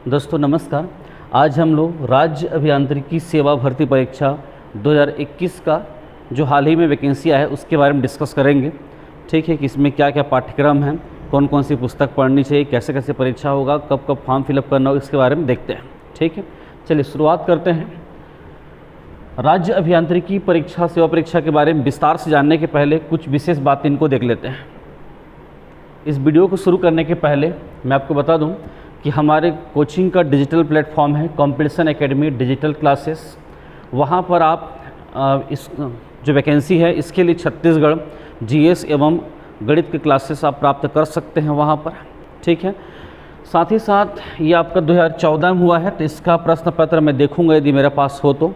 दोस्तों नमस्कार। आज हम लोग राज्य अभियांत्रिकी सेवा भर्ती परीक्षा 2021 का जो हाल ही में वैकेंसी आया है उसके बारे में डिस्कस करेंगे। ठीक है कि इसमें क्या क्या पाठ्यक्रम हैं, कौन कौन सी पुस्तक पढ़नी चाहिए, कैसे कैसे परीक्षा होगा, कब कब फॉर्म फिलअप करना होगा, इसके बारे में देखते हैं। ठीक है, चलिए शुरुआत करते हैं। राज्य अभियांत्रिकी परीक्षा सेवा परीक्षा के बारे में विस्तार से जानने के पहले कुछ विशेष बातें इनको देख लेते हैं। इस वीडियो को शुरू करने के पहले मैं आपको बता दूं कि हमारे कोचिंग का डिजिटल प्लेटफॉर्म है कॉम्पिटिशन एकेडमी डिजिटल क्लासेस। वहाँ पर आप इस जो वैकेंसी है इसके लिए छत्तीसगढ़ जीएस एवं गणित के क्लासेस आप प्राप्त कर सकते हैं वहाँ पर। ठीक है, साथ ही साथ ये आपका 2014 में हुआ है तो इसका प्रश्न पत्र मैं देखूँगा यदि मेरे पास हो तो।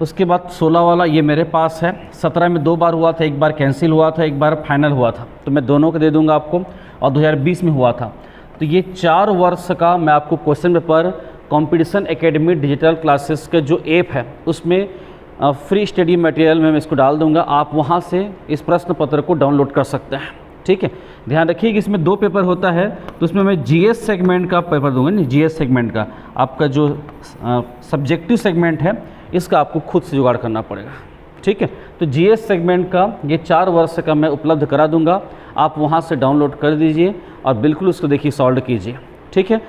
उसके बाद 16 वाला ये मेरे पास है। 17 में 2 बार हुआ था, एक बार कैंसिल हुआ था, एक बार फाइनल हुआ था, तो मैं दोनों को दे दूंगा आपको। और 2020 में हुआ था। तो ये 4 वर्ष का मैं आपको question paper competition academy digital classes के जो ऐप है उसमें फ्री स्टडी मटेरियल में मैं इसको डाल दूंगा। आप वहाँ से इस प्रश्न पत्र को डाउनलोड कर सकते हैं। ठीक है, ध्यान रखिए कि इसमें 2 पेपर होता है, तो उसमें मैं जीएस सेगमेंट का पेपर दूंगा। नहीं, जीएस सेगमेंट का आपका जो सब्जेक्टिव सेगमेंट है इसका आपको खुद से जुगाड़ करना पड़ेगा। ठीक है, तो जीएस सेगमेंट का ये 4 वर्ष का मैं उपलब्ध करा दूंगा, आप वहाँ से डाउनलोड कर दीजिए और बिल्कुल उसको देखिए सॉल्व कीजिए। ठीक है,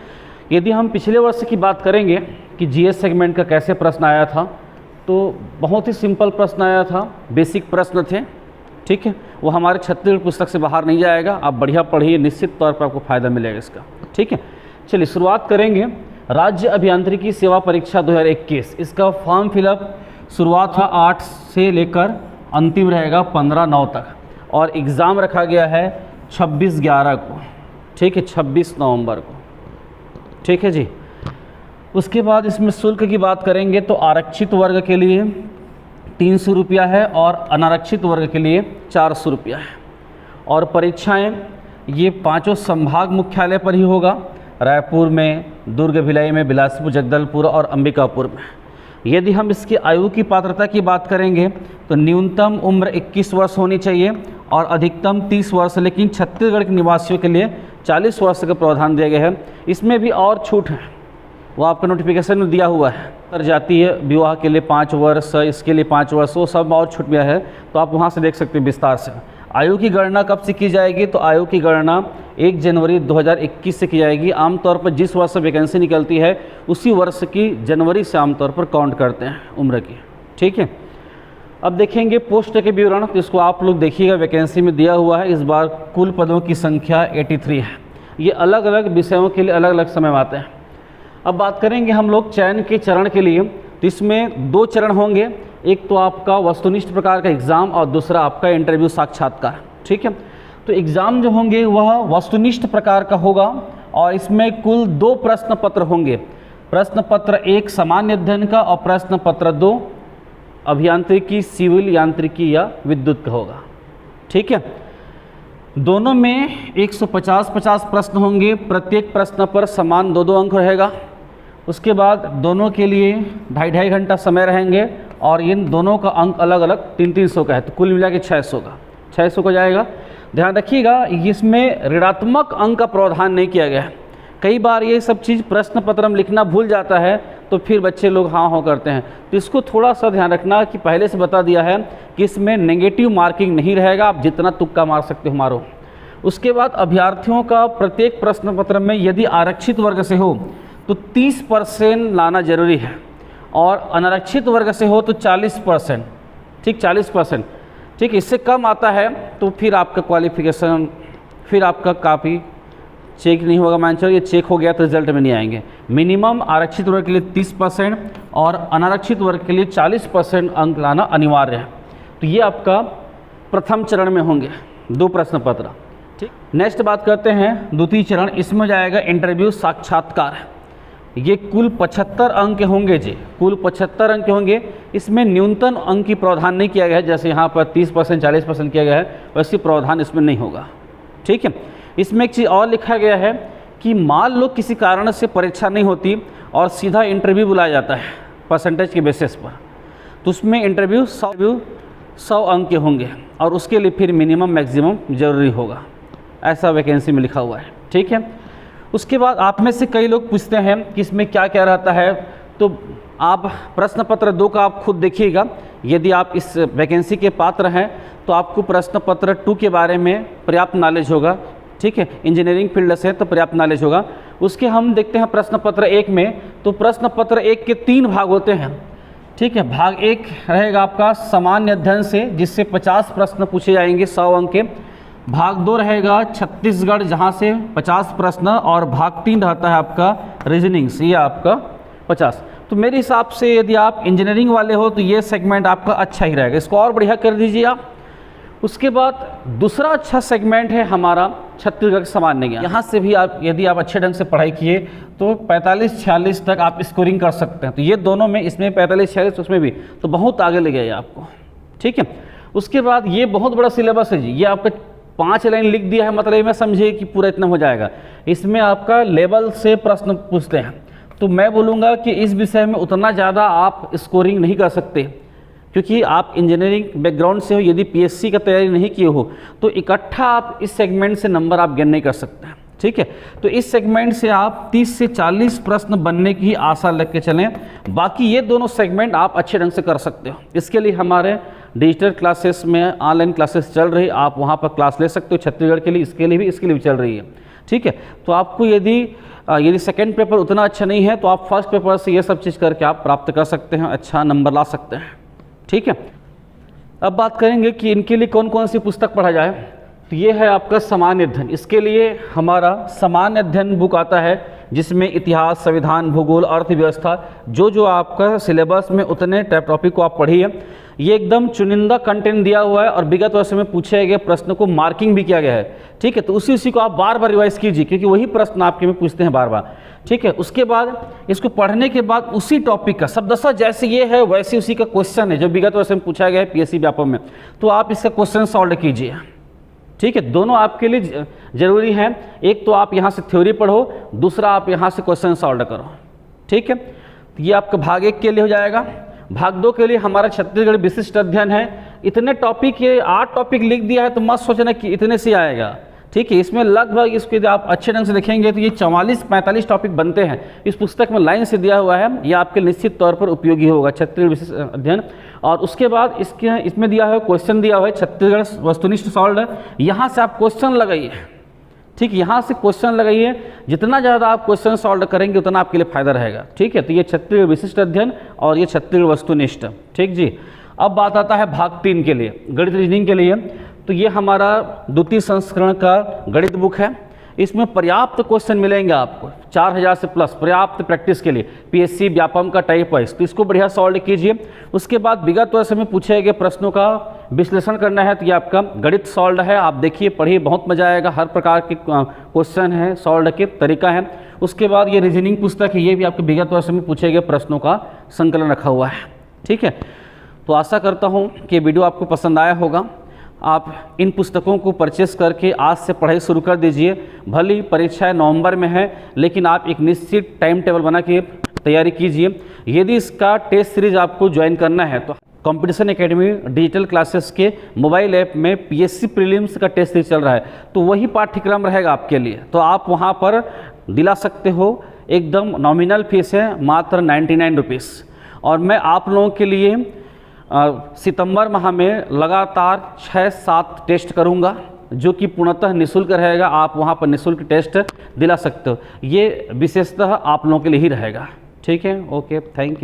यदि हम पिछले वर्ष की बात करेंगे कि जीएस सेगमेंट का कैसे प्रश्न आया था, तो बहुत ही सिंपल प्रश्न आया था, बेसिक प्रश्न थे। ठीक है, वो हमारे छत्तीसगढ़ पुस्तक से बाहर नहीं जाएगा, आप बढ़िया पढ़िए, निश्चित तौर पर आपको फ़ायदा मिलेगा इसका। ठीक है, चलिए शुरुआत करेंगे। राज्य अभियांत्रिकी सेवा परीक्षा 2021 इसका फॉर्म फिलअप शुरुआत हुआ 8 से लेकर अंतिम रहेगा 15/9 तक, और एग्ज़ाम रखा गया है 26/11 को। ठीक है, 26 नवंबर को। ठीक है जी। उसके बाद इसमें शुल्क की बात करेंगे तो आरक्षित वर्ग के लिए 300 रुपया है और अनारक्षित वर्ग के लिए 400 रुपया है। और परीक्षाएं ये 5 संभाग मुख्यालय पर ही होगा, रायपुर में, दुर्ग भिलाई में, बिलासपुर, जगदलपुर और अंबिकापुर में। यदि हम इसकी आयु की पात्रता की बात करेंगे तो न्यूनतम उम्र 21 वर्ष होनी चाहिए और अधिकतम 30 वर्ष, लेकिन छत्तीसगढ़ के निवासियों के लिए 40 वर्ष का प्रावधान दिया गया है। इसमें भी और छूट है, वो आपका नोटिफिकेशन में दिया हुआ है। तर जाती है विवाह के लिए 5 वर्ष, इसके लिए 5 वर्ष, वो सब और छूट गया है, तो आप वहाँ से देख सकते हैं विस्तार से। आयु की गणना कब से की जाएगी, तो आयु की गणना 1 जनवरी 2021 से की जाएगी। आमतौर पर जिस वर्ष से वैकेंसी निकलती है उसी वर्ष की जनवरी से आमतौर पर काउंट करते हैं उम्र की। ठीक है, अब देखेंगे पोस्ट के विवरण, तो इसको आप लोग देखिएगा, वैकेंसी में दिया हुआ है। इस बार कुल पदों की संख्या 83 है। ये अलग अलग विषयों के लिए अलग अलग समय में आते हैं। अब बात करेंगे हम लोग चयन के चरण के लिए, तो इसमें 2 चरण होंगे। एक तो आपका वस्तुनिष्ठ प्रकार का एग्ज़ाम और दूसरा आपका इंटरव्यू साक्षात्कार। ठीक है, तो एग्ज़ाम जो होंगे वह वस्तुनिष्ठ प्रकार का होगा और इसमें कुल 2 प्रश्न पत्र होंगे। प्रश्न पत्र 1 सामान्य अध्ययन का और प्रश्न पत्र 2 अभियांत्रिकी, सिविल यांत्रिकी या विद्युत का होगा। ठीक है, दोनों में 150-50 प्रश्न होंगे, प्रत्येक प्रश्न पर समान 2-2 अंक रहेगा। उसके बाद दोनों के लिए 2.5 घंटा समय रहेंगे और इन दोनों का अंक अलग अलग 300 का है, तो कुल मिला के 600 का 600 का जाएगा। ध्यान रखिएगा इसमें ऋणात्मक अंक का प्रावधान नहीं किया गया है। कई बार ये सब चीज़ प्रश्न पत्र में लिखना भूल जाता है तो फिर बच्चे लोग हाँ हो करते हैं, तो इसको थोड़ा सा ध्यान रखना कि पहले से बता दिया है कि इसमें नेगेटिव मार्किंग नहीं रहेगा, आप जितना तुक्का मार सकते हो मारो। उसके बाद अभ्यर्थियों का प्रत्येक प्रश्न पत्र में यदि आरक्षित वर्ग से हो तो 30% लाना जरूरी है और अनारक्षित वर्ग से हो तो 40%। ठीक, 40%। ठीक, इससे कम आता है तो फिर आपका क्वालिफिकेशन, फिर आपका काफ़ी चेक नहीं होगा। मान चलो ये चेक हो गया तो रिजल्ट में नहीं आएंगे। मिनिमम आरक्षित वर्ग के लिए 30% और अनारक्षित वर्ग के लिए 40% अंक लाना अनिवार्य है। तो ये आपका प्रथम चरण में होंगे 2 प्रश्न पत्र। ठीक, नेक्स्ट बात करते हैं द्वितीय चरण। इसमें जाएगा इंटरव्यू साक्षात्कार। ये कुल 75 अंक होंगे जी, कुल 75 अंक होंगे। इसमें न्यूनतम अंक की प्रावधान नहीं किया गया है, जैसे यहाँ पर 30% 40% किया गया है, वैसे प्रावधान इसमें नहीं होगा। ठीक है, इसमें एक चीज़ और लिखा गया है कि मान लो किसी कारण से परीक्षा नहीं होती और सीधा इंटरव्यू बुलाया जाता है परसेंटेज के बेसिस पर, तो उसमें इंटरव्यू 100 अंक के होंगे और उसके लिए फिर मिनिमम मैक्सिमम जरूरी होगा, ऐसा वैकेंसी में लिखा हुआ है। ठीक है, उसके बाद आप में से कई लोग पूछते हैं कि इसमें क्या क्या रहता है, तो आप प्रश्न पत्र 2 का आप खुद देखिएगा। यदि आप इस वैकेंसी के पात्र हैं तो आपको प्रश्न पत्र 2 के बारे में पर्याप्त नॉलेज होगा, ठीक है। इंजीनियरिंग फील्ड से तो पर्याप्त नॉलेज होगा। उसके हम देखते हैं प्रश्न पत्र 1 में, तो प्रश्न पत्र 1 के 3 भाग होते हैं, ठीक है। भाग 1 रहेगा आपका सामान्य अध्ययन से, जिससे 50 प्रश्न पूछे जाएंगे 100 अंक के। भाग 2 रहेगा छत्तीसगढ़, जहाँ से 50 प्रश्न, और भाग 3 रहता है आपका रीजनिंग से, ये आपका 50। तो मेरे हिसाब से यदि आप इंजीनियरिंग वाले हो तो ये सेगमेंट आपका अच्छा ही रहेगा, इसको और बढ़िया कर दीजिए आप। उसके बाद दूसरा अच्छा सेगमेंट है हमारा छत्तीसगढ़ सामान्य ज्ञान। यहाँ से भी आप यदि आप अच्छे ढंग से पढ़ाई किए तो 45-46 तक आप स्कोरिंग कर सकते हैं। तो ये दोनों में, इसमें 45-46, उसमें भी, तो बहुत आगे ले गए आपको, ठीक है। उसके बाद ये बहुत बड़ा सिलेबस है जी, ये आपका 5 लाइन लिख दिया है, मतलब मैं समझिए कि पूरा इतना हो जाएगा। इसमें आपका लेवल से प्रश्न पूछते हैं, तो मैं बोलूँगा कि इस विषय में उतना ज़्यादा आप स्कोरिंग नहीं कर सकते, क्योंकि आप इंजीनियरिंग बैकग्राउंड से हो। यदि पीएससी का तैयारी नहीं किए हो तो इकट्ठा आप इस सेगमेंट से नंबर आप गेन नहीं कर सकते हैं, ठीक है। तो इस सेगमेंट से आप 30 से 40 प्रश्न बनने की आशा लग के चलें। बाकी ये दोनों सेगमेंट आप अच्छे ढंग से कर सकते हो। इसके लिए हमारे डिजिटल क्लासेस में ऑनलाइन क्लासेस चल रही, आप वहाँ पर क्लास ले सकते हो। छत्तीसगढ़ के लिए, इसके लिए भी चल रही है, ठीक है। तो आपको यदि सेकेंड पेपर उतना अच्छा नहीं है तो आप फर्स्ट पेपर से ये सब चीज़ करके आप प्राप्त कर सकते हैं, अच्छा नंबर ला सकते हैं, ठीक है। अब बात करेंगे कि इनके लिए कौन कौन सी पुस्तक पढ़ा जाए। तो ये है आपका सामान्य अध्ययन। इसके लिए हमारा सामान्य अध्ययन बुक आता है, जिसमें इतिहास, संविधान, भूगोल, अर्थव्यवस्था, जो आपका सिलेबस में उतने टॉपिक को आप पढ़िए। ये एकदम चुनिंदा कंटेंट दिया हुआ है और विगत वर्ष में पूछे गए प्रश्न को मार्किंग भी किया गया है, ठीक है। तो उसी को आप बार बार रिवाइज कीजिए, क्योंकि वही प्रश्न आपके में पूछते हैं बार बार, ठीक है। उसके बाद इसको पढ़ने के बाद उसी टॉपिक का शब्दशः जैसे ये है वैसे उसी का क्वेश्चन है जो विगत वर्ष में पूछा गया है पीएससी व्यापम में, तो आप इसका क्वेश्चन सॉल्व कीजिए, ठीक है। दोनों आपके लिए जरूरी है। एक तो आप यहाँ से थ्योरी पढ़ो, दूसरा आप यहाँ से क्वेश्चन सॉल्व करो, ठीक है। तो ये आपका भाग 1 के लिए हो जाएगा। भाग 2 के लिए हमारा छत्तीसगढ़ विशिष्ट अध्ययन है। इतने टॉपिक, ये 8 टॉपिक लिख दिया है, तो मत सोचना कि इतने से आएगा, ठीक है। इसमें लगभग, इसको यदि आप अच्छे ढंग से देखेंगे तो ये 44-45 टॉपिक बनते हैं। इस पुस्तक में लाइन से दिया हुआ है, यह आपके निश्चित तौर पर उपयोगी होगा, छत्तीसगढ़ विशिष्ट अध्ययन। और उसके बाद इसमें दिया हुआ क्वेश्चन दिया हुआ है छत्तीसगढ़ वस्तुनिष्ठ सॉल्व। यहाँ से आप क्वेश्चन लगाइए, ठीक, यहाँ से क्वेश्चन लगाइए। जितना ज़्यादा आप क्वेश्चन सॉल्व करेंगे उतना आपके लिए फायदा रहेगा, ठीक है। तो ये छत्तीसगढ़ विशिष्ट अध्ययन और ये छत्तीसगढ़ वस्तुनिष्ठ, ठीक जी। अब बात आता है भाग 3 के लिए, गणित रीजनिंग के लिए। तो ये हमारा द्वितीय संस्करण का गणित बुक है। इसमें पर्याप्त क्वेश्चन मिलेंगे आपको, 4000 से प्लस, पर्याप्त प्रैक्टिस के लिए। पीएससी व्यापम का टाइप वाइज, तो इसको बढ़िया सॉल्व कीजिए। उसके बाद विगत वर्ष में पूछे गए प्रश्नों का विश्लेषण करना है, तो ये आपका गणित सॉल्व है। आप देखिए, पढ़िए, बहुत मजा आएगा। हर प्रकार के क्वेश्चन है, सॉल्व के तरीका है। उसके बाद ये रीजनिंग पुस्तक है, ये भी आपके विगत वर्ष में पूछे गए प्रश्नों का संकलन रखा हुआ है, ठीक है। तो आशा करता हूँ कि वीडियो आपको पसंद आया होगा। आप इन पुस्तकों को परचेस करके आज से पढ़ाई शुरू कर दीजिए। भले ही परीक्षाएं नवंबर में है, लेकिन आप एक निश्चित टाइम टेबल बना के तैयारी कीजिए। यदि इसका टेस्ट सीरीज आपको ज्वाइन करना है तो कंपटीशन एकेडमी डिजिटल क्लासेस के मोबाइल ऐप में पीएससी प्रीलिम्स का टेस्ट सीरीज चल रहा है, तो वही पाठ्यक्रम रहेगा आपके लिए। तो आप वहाँ पर दिला सकते हो, एकदम नॉमिनल फीस है, मात्र 99 रुपीज़। और मैं आप लोगों के लिए सितंबर माह में लगातार 6-7 टेस्ट करूंगा, जो कि पूर्णतः निःशुल्क रहेगा। आप वहां पर निःशुल्क टेस्ट दिला सकते हो। ये विशेषतः आप लोगों के लिए ही रहेगा, ठीक है। Okay, thank you.